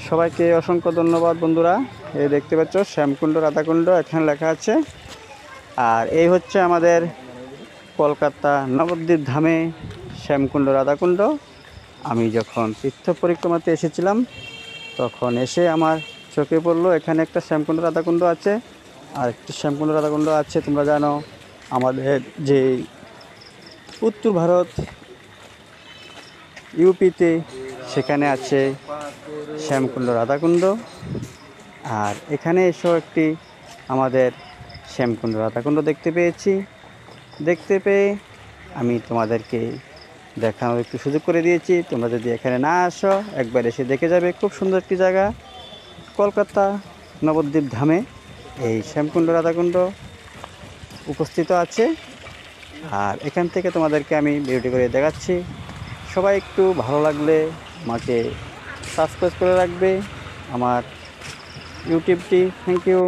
সবাইকে অসংখ্য ধন্যবাদ বন্ধুরা। এই দেখতে পাচ্ছ শ্যামকুণ্ড রাধাকুণ্ড এখানে লেখা আছে। আর এই হচ্ছে আমাদের কলকাতা নবদ্বীপ ধামে শ্যামকুণ্ড রাধাকুণ্ড। আমি যখন তীর্থ পরিক্রমাতে এসেছিলাম তখন এসে আমার চোখে পড়লো এখানে একটা শ্যামকুণ্ড রাধাকুণ্ড আছে। আর একটি শ্যামকুণ্ড রাধাকুণ্ড আছে, তোমরা জানো আমাদের যে উত্তর ভারত ইউপিতে সেখানে আছে শ্যামকুণ্ড রাধাকুণ্ড। আর এখানে এসেও একটি আমাদের শ্যামকুণ্ড রাধাকুণ্ড দেখতে পেয়ে আমি তোমাদেরকে দেখানোর একটু সুযোগ করে দিয়েছি। তোমরা যদি এখানে না আসো একবার এসে দেখে যাবে, খুব সুন্দর একটি জায়গা। কলকাতা নবদ্বীপ ধামে এই শ্যামকুণ্ড রাধাকুণ্ড উপস্থিত আছে। আর এখান থেকে তোমাদেরকে আমি ভিডিও করে দেখাচ্ছি। সবাই একটু ভালো লাগলে আমাকে সাবস্ক্রাইব করে রাখবে আমার ইউটিউবটি। Thank you.